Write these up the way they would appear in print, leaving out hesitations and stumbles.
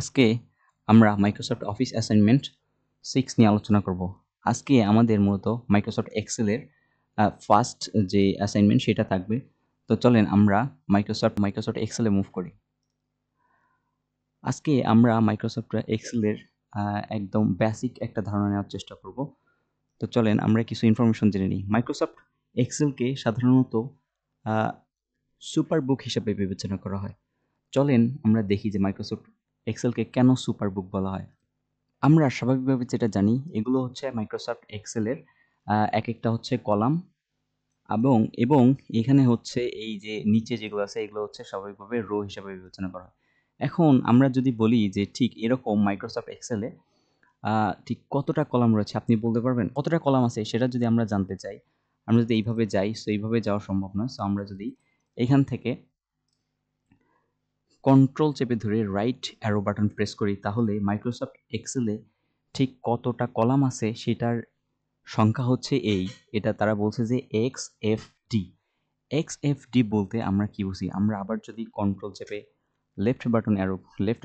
আজকে আমরা Microsoft office assignment 6 নিয়ে আলোচনা করব। আজকে আমাদের মূলত মাইক্রোসফট এক্সেলের ফার্স্ট যে অ্যাসাইনমেন্ট সেটা থাকবে। তো চলেন আমরা মাইক্রোসফট এক্সেলে মুভ করি। আজকে আমরা মাইক্রোসফট এক্সেলের একদম বেসিক একটা ধারণা নেওয়ার চেষ্টা করব। তো চলেন আমরা কিছু ইনফরমেশন জেনে নিই। মাইক্রোসফট এক্সেলকে সাধারণত সুপার বুক হিসেবে বিবেচনা করা হয়। চলেন আমরা দেখি যে মাইক্রোসফট এক্সেলকে কেন সুপার বুক বলা হয়। আমরা স্বাভাবিকভাবে যেটা জানি এগুলো হচ্ছে মাইক্রোসফট এক্সেলের এক একটা হচ্ছে কলাম এবং এখানে হচ্ছে এই যে নিচে যেগুলো আছে এগুলো হচ্ছে স্বাভাবিকভাবে রো হিসাবে বিবেচনা করা হয়। এখন আমরা যদি বলি যে ঠিক এরকম মাইক্রোসফট এক্সেলে ঠিক কতটা কলাম রয়েছে আপনি বলতে পারবেন? কতটা কলাম আছে সেটা যদি আমরা জানতে চাই, আমরা যদি এইভাবে যাই সো এইভাবে যাওয়া সম্ভব নয়। সো আমরা যদি এখান থেকে কন্ট্রোল চেপে ধরে রাইট অ্যারো বাটন প্রেস করি তাহলে মাইক্রোসফট এক্সেলে ঠিক কতটা কলাম আছে সেটার সংখ্যা হচ্ছে এই। এটা তারা বলছে যে XFD। XFD বলতে আমরা কি বুঝি? আমরা আবার যদি কন্ট্রোল চেপে লেফট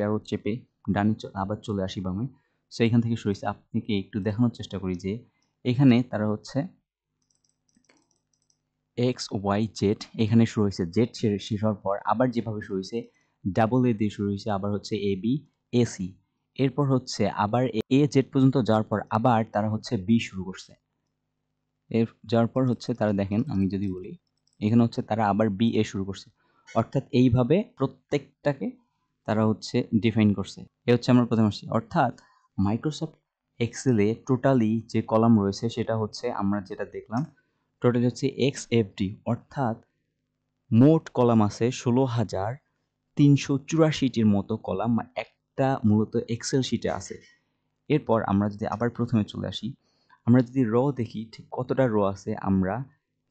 অ্যারো চেপে ডানে আবার চলে আসি বামে। সো এখান থেকে শুরু হয়েছে। আপনাকে একটু দেখানোর চেষ্টা করি যে এখানে তারা হচ্ছে XYZ এখানে শুরু হয়েছে। জেড শেষ হওয়ার পর আবার যেভাবে শুরু হয়েছে ডাবল এ দিয়ে শুরু হয়েছে, আবার হচ্ছে AB, AC। এরপর হচ্ছে আবার AZ পর্যন্ত যাওয়ার পর আবার তারা হচ্ছে B শুরু করছে। এর যাওয়ার পর হচ্ছে তারা দেখেন আমি যদি বলি এখানে হচ্ছে তারা আবার BA শুরু করছে। অর্থাৎ এইভাবে প্রত্যেকটাকে তারা হচ্ছে ডিফাইন করছে। এ হচ্ছে আমরা প্রথমে আসছি। অর্থাৎ মাইক্রোসফট এক্সেলে টোটালি যে কলাম রয়েছে সেটা হচ্ছে আমরা যেটা দেখলাম টোটালি হচ্ছে XFD। অর্থাৎ মোট কলাম আছে 16,384টির মতো কলাম একটা মূলত এক্সেল শিটে আছে। এরপর আমরা যদি আবার প্রথমে চলে আসি, আমরা যদি র দেখি ঠিক কতটা র আছে, আমরা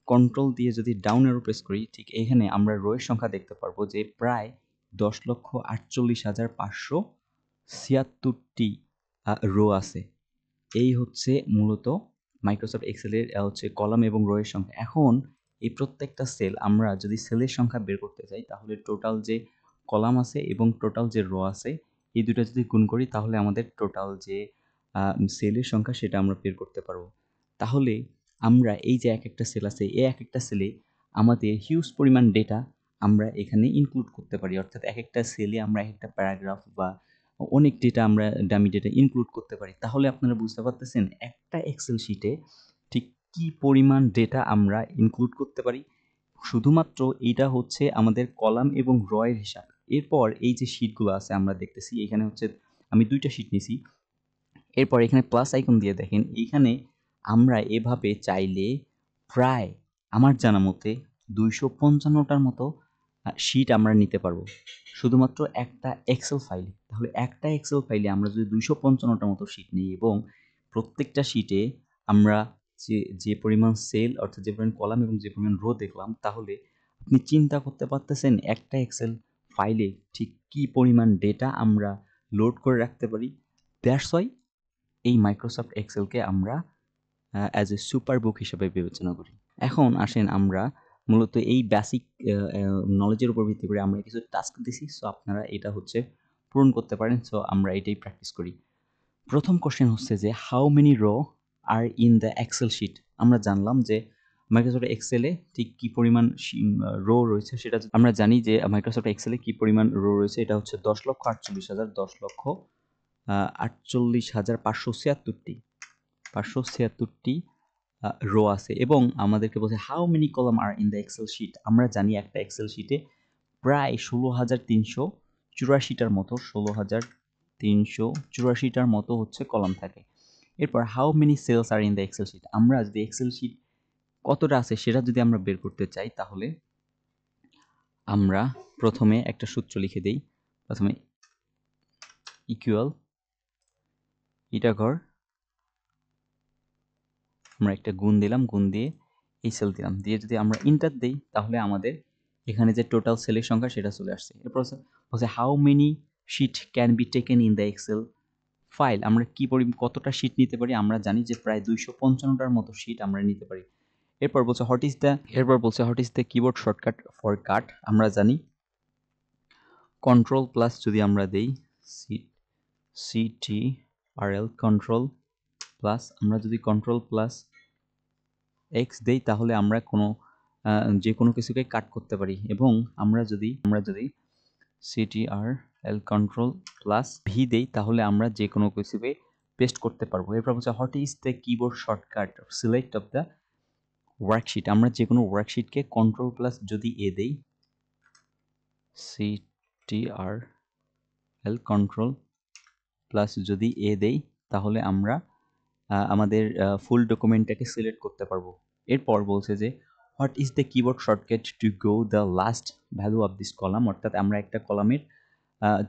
কন্ট্রোল দিয়ে যদি ডাউন অ্যারো প্রেস করি ঠিক এখানে আমরা রো এর সংখ্যা দেখতে পারবো যে প্রায় 10,48,576টি রো আছে। এই হচ্ছে মূলত মাইক্রোসফট এক্সেলের হচ্ছে কলাম এবং রো এর সংখ্যা। এখন এই প্রত্যেকটা সেল আমরা যদি সেলের সংখ্যা বের করতে চাই তাহলে টোটাল যে কলাম আছে এবং টোটাল যে রো আছে এই দুটো যদি গুণ করি তাহলে আমাদের টোটাল যে সেলের সংখ্যা সেটা আমরা বের করতে পারবো। তাহলে আমরা এই যে এক একটা সেল আছে এই এক একটা সেলে আমাদের হিউজ পরিমাণ ডেটা আমরা এখানে ইনক্লুড করতে পারি। অর্থাৎ এক একটা সেলে আমরা এক একটা প্যারাগ্রাফ বা অনেক ডেটা আমরা ডামি ডেটা ইনক্লুড করতে পারি। তাহলে আপনারা বুঝতে পারতেছেন একটা এক্সেল শিটে ঠিক কি পরিমাণ ডেটা আমরা ইনক্লুড করতে পারি। শুধুমাত্র এইটা হচ্ছে আমাদের কলাম এবং র এর হিসাব। এরপর এই যে শিটগুলো আছে আমরা দেখতেছি এখানে হচ্ছে আমি 2টা শিট নিছি। এরপর এখানে প্লাস আইকন দিয়ে দেখেন এইখানে আমরা এভাবে চাইলে প্রায় আমার জানা মতে 255টার মতো শিট আমরা নিতে পারবো শুধুমাত্র একটা এক্সেল ফাইলে। তাহলে একটা এক্সেল ফাইলে আমরা যদি 255টার মতো শিট নিই এবং প্রত্যেকটা শিটে আমরা যে পরিমাণ সেল অর্থাৎ যে পরিমাণ কলাম এবং যে পরিমাণ রো দেখলাম তাহলে আপনি চিন্তা করতে পারতেছেন একটা এক্সেল ফাইলে ঠিক কি পরিমাণ ডেটা আমরা লোড করে রাখতে পারি। দ্যাটস ওয়াই এই মাইক্রোসফট এক্সেলকে আমরা অ্যাজ এ সুপার বুক হিসেবে বিবেচনা করি। এখন আসেন আমরা মূলত এই বেসিক নলেজের উপর ভিত্তি করে আমরা কিছু টাস্ক দিছি। সো আপনারা এটা হচ্ছে পূরণ করতে পারেন। সো আমরা এটাই প্র্যাকটিস করি। প্রথম কোশ্চেন হচ্ছে যে how many row are in the excel sheet. আমরা জানলাম যে মাইক্রোসফট এক্সেলে ঠিক কি পরিমাণ রো রয়েছে সেটা আমরা জানি যে মাইক্রোসফট এক্সেলে কি পরিমাণ রো রয়েছে এটা হচ্ছে 10,48,576টি রো আছে এবং আমাদেরকে বলছে how many column are in the excel sheet. আমরা জানি একটা এক্সেল শিটে প্রায় 16,384টার মতো 16,384টার মতো হচ্ছে কলাম থাকে। এরপর how many cells are in the excel sheet. আমরা যদি এক্সেল শিট কতটা আছে সেটা যদি আমরা বের করতে চাই তাহলে আমরা প্রথমে একটা সূত্র লিখে দেই। প্রথমে ইকুয়াল এটা ঘর আমরা একটা গুণ দিলাম, গুণ দিয়ে এই সেল দিলাম, দিয়ে যদি আমরা ইন্টার দিই তাহলে আমাদের এখানে যে টোটাল সেলের সংখ্যা সেটা চলে আসছে। এরপর হচ্ছে how many sheet can be taken in the excel file. আমরা কতটা শিট নিতে পারি আমরা জানি যে প্রায় 255টার মতো শিট আমরা নিতে পারি। এরপর বলছে what is the keyboard shortcut for cut. আমরা জানি কন্ট্রোল প্লাস যদি আমরা দেই CTRL কন্ট্রোল প্লাস, আমরা যদি কন্ট্রোল প্লাস এক্স দেই তাহলে আমরা যে কোনো কিছুকে কাট করতে পারি, এবং আমরা যদি CTRL কন্ট্রোল প্লাস ভি দেই তাহলে আমরা যে কোনো কিছুকে পেস্ট করতে পারবো। এরপর হচ্ছে what is the keyboard shortcut select of the worksheet. আমরা যে কোনো ওয়ার্কশিটকে কন্ট্রোল প্লাস যদি এ দেই, CTRL কন্ট্রোল প্লাস যদি এ দেই তাহলে আমরা আমাদের ফুল ডকুমেন্টটাকে সিলেক্ট করতে পারবো। এরপর বলছে যে what is the keyboard shortcut to go the last value of this column, অর্থাৎ আমরা একটা কলামের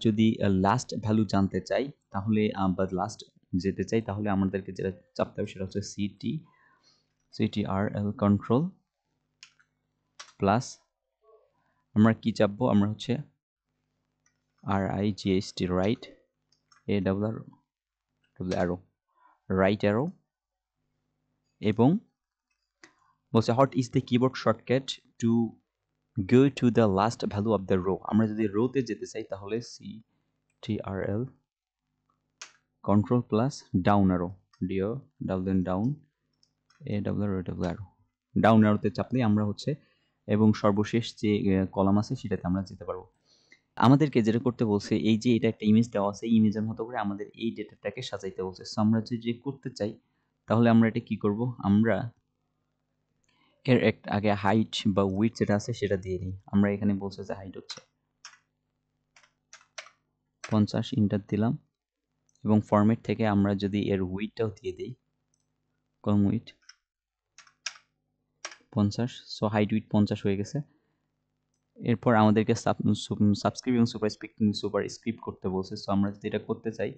যদি লাস্ট ভ্যালু জানতে চাই তাহলে বা লাস্ট যেতে চাই তাহলে আমাদেরকে যেটা চাপতে হবে সেটা হচ্ছে CTRL কন্ট্রোল প্লাস আমরা কি চাপবো, আমরা হচ্ছে RIGHT right, ARROW right arrow, এবং বলছে what is the keyboard shortcut to go to the last value of the row. আমরা যদি রোতে যেতে চাই তাহলে CTRL control plus down arrow, down ARROW down অ্যারোতে চাপলে আমরা হচ্ছে এবং সর্বশেষ যে কলাম আছে সেটাতে আমরা যেতে পারবো। আমাদেরকে যেটা করতে বলছে, এই যে এটা একটা ইমেজ দেওয়া আছে, ইমেজের মতো করে আমাদের এই ডেটাটাকে সাজাইতে বলছে। সো আমরা যদি করতে চাই তাহলে আমরা এটা কি করব, আমরা এর আগে হাইট বা উইডথ যেটা আছে সেটা দিয়ে দিই। আমরা এখানে বলছে যে হাইট হচ্ছে 50, ইন্টার দিলাম, এবং ফরম্যাট থেকে আমরা যদি এর উইডথটাও দিয়ে দিই, কলম উইডথ 50, সো হাইট উইডথ 50 হয়ে গেছে। এরপর আমাদেরকে সাবস্ক্রিপ্ট এবং সুপার স্ক্রিপ্ট করতে বলছে। সো আমরা যদি এটা করতে চাই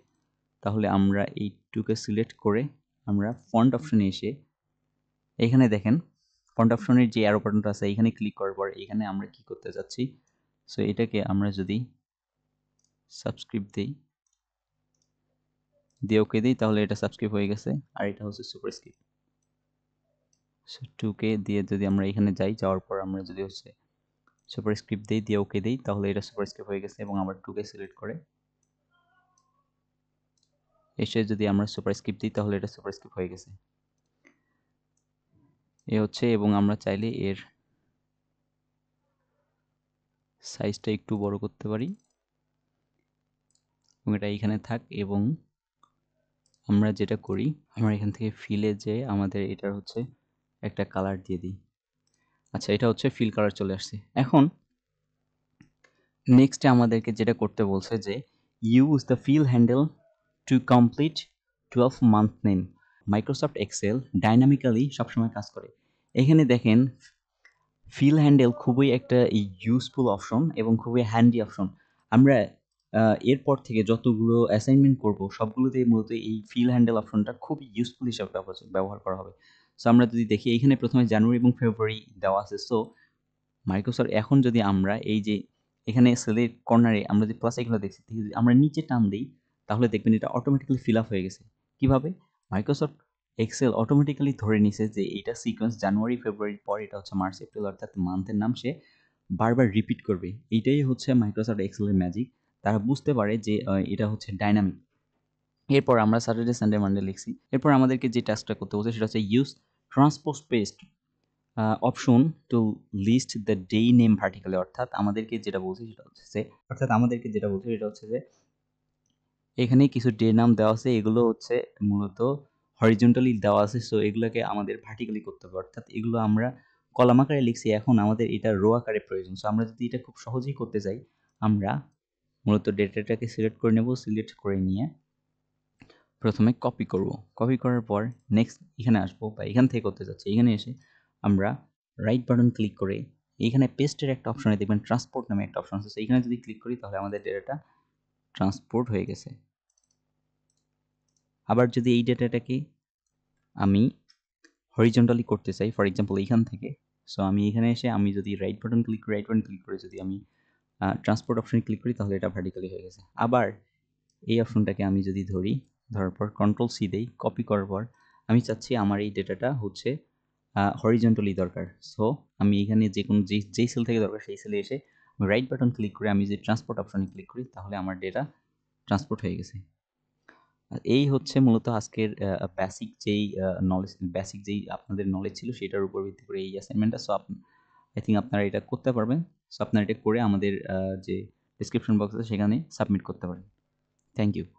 তাহলে আমরা এইটুকে সিলেক্ট করে আমরা ফন্ট অপশনে এসে এখানে দেখেন ফন্ট অপশনের যে অ্যারো বাটনটা আছে এখানে ক্লিক করার পর এখানে আমরা কি করতে যাচ্ছি, সো এটাকে আমরা যদি সাবস্ক্রিপ্ট দিয়ে ওকে দিই তাহলে এটা সাবস্ক্রাইব হয়ে গেছে, আর এটা হচ্ছে সুপার স্ক্রিপ্ট। সো 2K দিয়ে যদি আমরা এখানে যাওয়ার পর আমরা যদি হচ্ছে সুপার স্ক্রিপ্ট দিয়ে ওকে দিই তাহলে এটা সুপার স্ক্রিপ্ট হয়ে গেছে, এবং আবার 2K সিলেক্ট করে এসে যদি আমরা সুপার স্ক্রিপ্ট দিই তাহলে এটা সুপার স্ক্রিপ্ট হয়ে গেছে। এ হচ্ছে, এবং আমরা চাইলে এর সাইজটা একটু বড় করতে পারি এবং এটা এইখানে থাক, এবং আমরা যেটা করি আমরা এখান থেকে ফিলে যে আমাদের এটার হচ্ছে একটা কালার দিয়ে দিই। আচ্ছা, এটা হচ্ছে ফিল কালার চলে আসছে। এখন নেক্সটে আমাদেরকে যেটা করতে বলছে যে use the fill handle to complete 12 month name. Microsoft excel dynamically সবসময় কাজ করে। এখানে দেখেন ফিল হ্যান্ডেল খুবই একটা ইউজফুল অপশন এবং খুবই হ্যান্ডি অপশন। আমরা এরপর থেকে যতগুলো অ্যাসাইনমেন্ট করব সবগুলোতেই মূলত এই ফিল হ্যান্ডেল অপশনটা খুবই ইউজফুল হিসাবে ব্যবহার করা হবে। সো আমরা যদি দেখি এখানে প্রথমে জানুয়ারি এবং ফেব্রুয়ারি দেওয়া আছে। সো মাইক্রোসফট এখন যদি আমরা এই যে এখানে সেলের কর্নারে আমরা যে প্লাস এগুলো দেখছি, যদি আমরা নিচে টান দিই তাহলে দেখবেন এটা অটোমেটিক্যালি ফিল আপ হয়ে গেছে। কিভাবে? মাইক্রোসফট এক্সেল অটোমেটিক্যালি ধরে নিছে যে এটা সিকোয়েন্স জানুয়ারি ফেব্রুয়ারির পর এটা হচ্ছে মার্চ এপ্রিল, অর্থাৎ মান্থের নাম সে বারবার রিপিট করবে। এইটাই হচ্ছে মাইক্রোসফট এক্সেলের ম্যাজিক। তারা বুঝতে পারে যে এটা হচ্ছে ডাইনামিক। এরপর আমরা স্যাটারডে সানডে মানডে লিখছি। এরপর আমাদেরকে যে টাস্কটা করতে বলছে সেটা হচ্ছে use transpose paste option to list the day name vertically, অর্থাৎ আমাদেরকে যেটা বলছে সেটা হচ্ছে যে এখানে কিছু ডে নাম দেওয়া আছে, এগুলো হচ্ছে মূলত হরিজন্টালি দেওয়া আছে। সো এগুলোকে আমাদের ভার্টিক্যালি করতে হবে, অর্থাৎ এগুলো আমরা কলাম আকারে লিখছি, এখন আমাদের এটা রো আকারে প্রয়োজন। সো আমরা যদি এটা খুব সহজেই করতে চাই আমরা মূলত ডেটাটাকে সিলেক্ট করে নেব। সিলেক্ট করে নিয়ে প্রথমে কপি করব। কপি করার পর নেক্সট এখানে আসবো, বা এখান থেকে করতে যাচ্ছি, এখানে এসে আমরা রাইট বাটন ক্লিক করে এইখানে পেস্টের একটা অপশনে দেখবেন ট্রান্সপোর্ট নামে একটা অপশন আছে। এইখানে যদি ক্লিক করি তাহলে আমাদের ডেটাটা ট্রান্সপোর্ট হয়ে গেছে। আবার যদি এই ডেটাটাকে আমি হরিজন্টালি করতে চাই, ফর এক্সাম্পল এইখান থেকে, সো আমি এখানে এসে আমি যদি রাইট বাটন ক্লিক করে যদি আমি ট্রান্সপোর্ট অপশনে ক্লিক করি তাহলে এটা ভার্টিক্যালি হয়ে গেছে। আবার এই অপশনটাকে আমি যদি ধরার পর কন্ট্রোল সি দেই, কপি করার পর আমি চাচ্ছি আমার এই ডেটাটা হচ্ছে হরিজন্টালি দরকার। সো আমি এখানে যেই সেল থেকে দরকার সেই সেলে এসে রাইট বাটন ক্লিক করে আমি যদি ট্রান্সপোর্ট অপশনে ক্লিক করি তাহলে আমার ডেটা ট্রান্সপোর্ট হয়ে গেছে। এই হচ্ছে মূলত আজকের বেসিক যেই আপনাদের নলেজ ছিল সেটার উপর ভিত্তি করে এই অ্যাসাইনমেন্টটা। সো আই থিংক আপনারা এটা করতে পারবেন। সো আপনারা এটা করে আমাদের যে ডেসক্রিপশন বক্স আছে সেখানে সাবমিট করতে পারেন। Thank you.